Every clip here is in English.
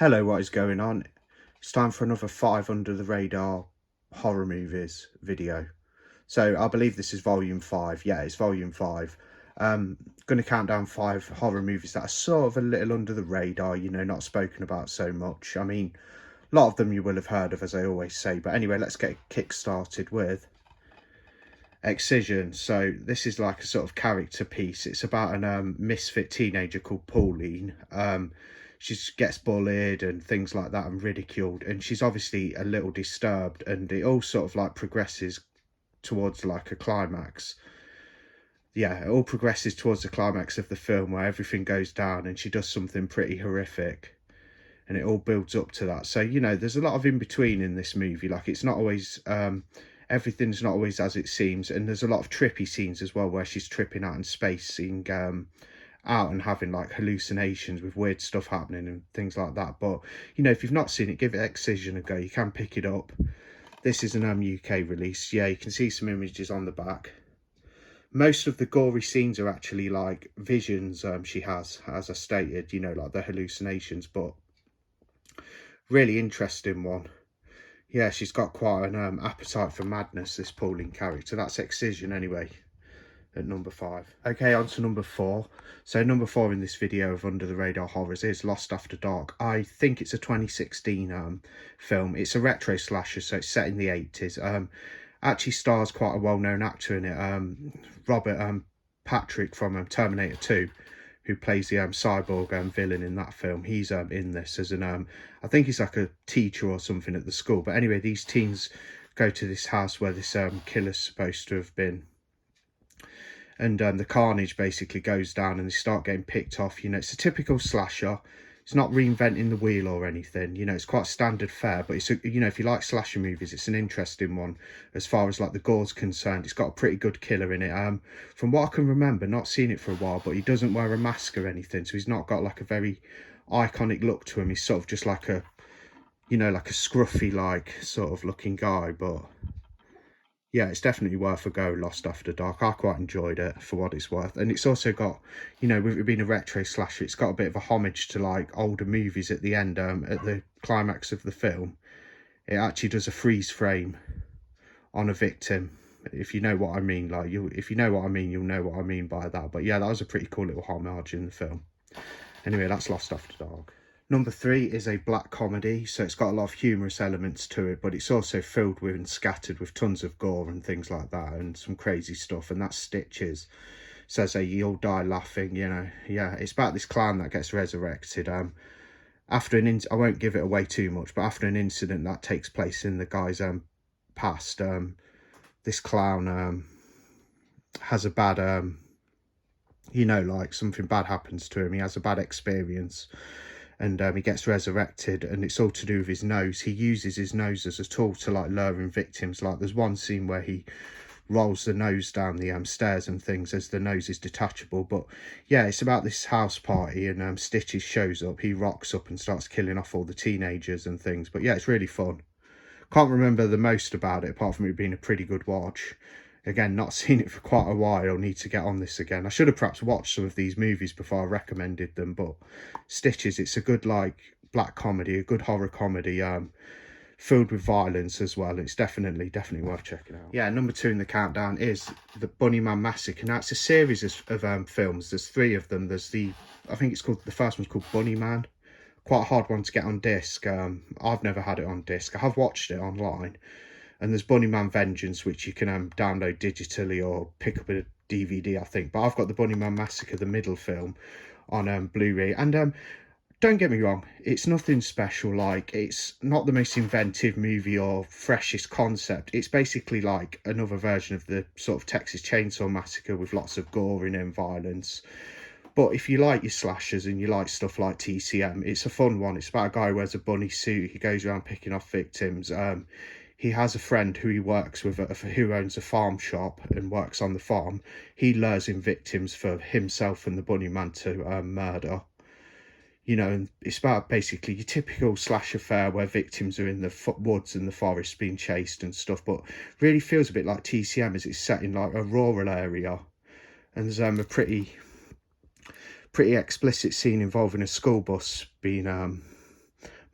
Hello, what is going on? It's time for another 5 under the radar horror movies video. So I believe this is volume 5. Yeah, it's volume 5. Going to count down 5 horror movies that are sort of a little under the radar, you know, not spoken about so much. I mean, a lot of them you will have heard of, as I always say. But anyway, let's get kick started with Excision. So this is like a sort of character piece. It's about an misfit teenager called Pauline. She gets bullied and things like that and ridiculed, and she's obviously a little disturbed, and it all sort of like progresses towards like a climax. Yeah, it all progresses towards the climax of the film where everything goes down and she does something pretty horrific, and it all builds up to that. So, you know, there's a lot of in between in this movie. Like, it's not always everything's not always as it seems, and there's a lot of trippy scenes as well where she's tripping out in space, seeing out and having like hallucinations with weird stuff happening and things like that. But you know, if you've not seen it, give it Excision a go. You can pick it up. This is an UK release. Yeah, you can see some images on the back. Most of the gory scenes are actually like visions she has, as I stated, you know, like the hallucinations. But really interesting one. Yeah, she's got quite an appetite for madness, this Pauline character. That's Excision anyway, at number 5. Okay, on to number 4. So number 4 in this video of Under the Radar Horrors is Lost After Dark. I think it's a 2016 film. It's a retro slasher, so it's set in the 80s. Actually stars quite a well-known actor in it, Robert Patrick from Terminator 2, who plays the cyborg villain in that film. He's in this as an I think he's like a teacher or something at the school. But anyway, these teens go to this house where this killer's supposed to have been, and the carnage basically goes down and they start getting picked off. You know, it's a typical slasher. It's not reinventing the wheel or anything. You know, it's quite standard fare, but it's a, you know, if you like slasher movies, it's an interesting one as far as like the gore's concerned. It's got a pretty good killer in it. From what I can remember, not seen it for a while, but he doesn't wear a mask or anything, so he's not got like a very iconic look to him. He's sort of just like a, you know, like a scruffy like sort of looking guy. But yeah, it's definitely worth a go, Lost After Dark. I quite enjoyed it for what it's worth. And it's also got, you know, with it being a retro slasher, it's got a bit of a homage to like older movies at the end, at the climax of the film. It actually does a freeze frame on a victim, if you know what I mean. Like, if you know what I mean, you'll know what I mean by that. But yeah, that was a pretty cool little homage in the film. Anyway, that's Lost After Dark. Number 3 is a black comedy, so it's got a lot of humorous elements to it, but it's also filled with and scattered with tons of gore and things like that, and some crazy stuff. And that's Stitches. Says you'll die laughing, you know. Yeah, it's about this clown that gets resurrected. After I won't give it away too much, but after an incident that takes place in the guy's past, this clown has a bad you know, like something bad happens to him. He has a bad experience, and he gets resurrected, and it's all to do with his nose. He uses his nose as a tool to like lure in victims. Like, there's one scene where he rolls the nose down the stairs and things, as the nose is detachable. But yeah, it's about this house party, and Stitches shows up. He rocks up and starts killing off all the teenagers and things. But yeah, it's really fun. Can't remember the most about it, apart from it being a pretty good watch. Again, not seen it for quite a while. Need to get on this again. I should have perhaps watched some of these movies before I recommended them. But Stitches, it's a good like black comedy, a good horror comedy, filled with violence as well. It's definitely worth checking out. Yeah, number 2 in the countdown is the Bunnyman Massacre. Now, it's a series of films. There's 3 of them. There's the first one's called Bunnyman. Quite a hard one to get on disc. I've never had it on disc. I have watched it online. And there's Bunnyman Vengeance, which you can download digitally or pick up a DVD, I think. But I've got the Bunnyman Massacre, the middle film, on Blu-ray. And don't get me wrong, it's nothing special. Like, it's not the most inventive movie or freshest concept. It's basically like another version of the sort of Texas Chainsaw Massacre with lots of gore in it and violence. But if you like your slashers and you like stuff like TCM, it's a fun one. It's about a guy who wears a bunny suit. He goes around picking off victims. He has a friend who he works with, who owns a farm shop and works on the farm. He lures in victims for himself and the Bunnyman to murder. You know, and it's about basically your typical slasher fare where victims are in the woods and the forest being chased and stuff. But really feels a bit like TCM, as it's set in like a rural area. And there's a pretty explicit scene involving a school bus being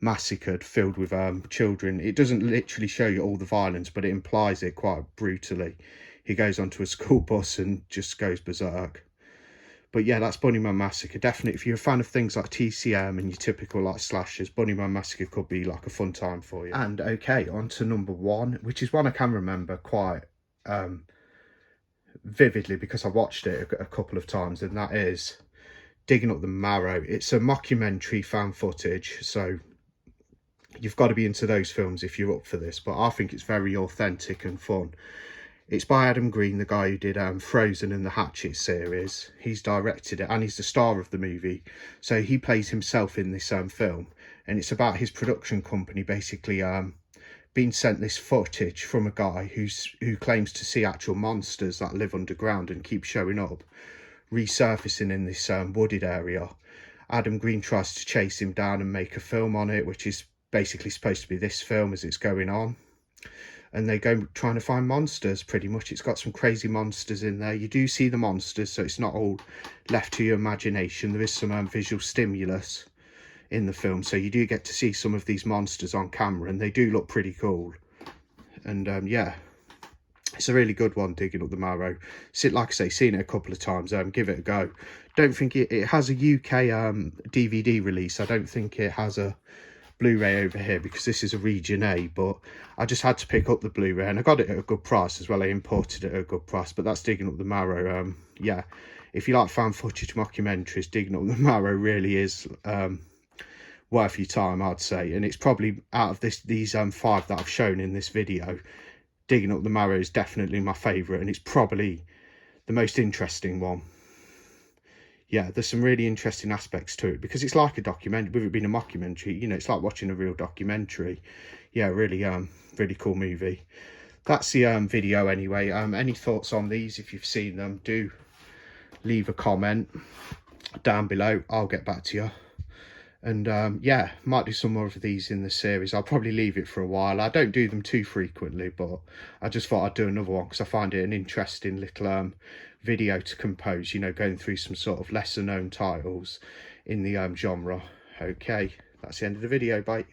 massacred, filled with children. It doesn't literally show you all the violence, but it implies it quite brutally. He goes onto a school bus and just goes berserk. But yeah, that's Bunnyman Massacre. Definitely, if you're a fan of things like TCM and your typical like slashers, Bunnyman Massacre could be like a fun time for you. And okay, on to number 1, which is one I can remember quite vividly because I watched it a couple of times, and that is Digging Up the Marrow. It's a mockumentary fan footage, so you've got to be into those films if you're up for this, but I think it's very authentic and fun. It's by Adam Green, the guy who did Frozen and the Hatchet series. He's directed it and he's the star of the movie. So he plays himself in this film, and it's about his production company basically being sent this footage from a guy who claims to see actual monsters that live underground and keep showing up, resurfacing in this wooded area. Adam Green tries to chase him down and make a film on it, which is basically supposed to be this film as it's going on. And they go trying to find monsters, pretty much. It's got some crazy monsters in there. You do see the monsters, so it's not all left to your imagination. There is some visual stimulus in the film, so you do get to see some of these monsters on camera, and they do look pretty cool. And yeah, it's a really good one, Digging Up the Marrow. Like I say, seen it a couple of times. Give it a go. Don't think it has a UK DVD release. I don't think it has a Blu-ray over here because this is a region A, but I just had to pick up the Blu-ray, and I got it at a good price as well. I imported it at a good price, but that's Digging Up the Marrow. Yeah, if you like fan footage mockumentaries, Digging Up the Marrow really is worth your time, I'd say. And it's probably out of these 5 that I've shown in this video, Digging Up the Marrow is definitely my favourite, and it's probably the most interesting one. Yeah, there's some really interesting aspects to it because it's like a documentary. With it being a mockumentary, you know, it's like watching a real documentary. Yeah, really really cool movie. That's the video anyway. Any thoughts on these? If you've seen them, do leave a comment down below. I'll get back to you. And yeah, might do some more of these in the series. I'll probably leave it for a while. I don't do them too frequently, but I just thought I'd do another one because I find it an interesting little video to compose, you know, going through some sort of lesser known titles in the genre. Okay, that's the end of the video. Bye.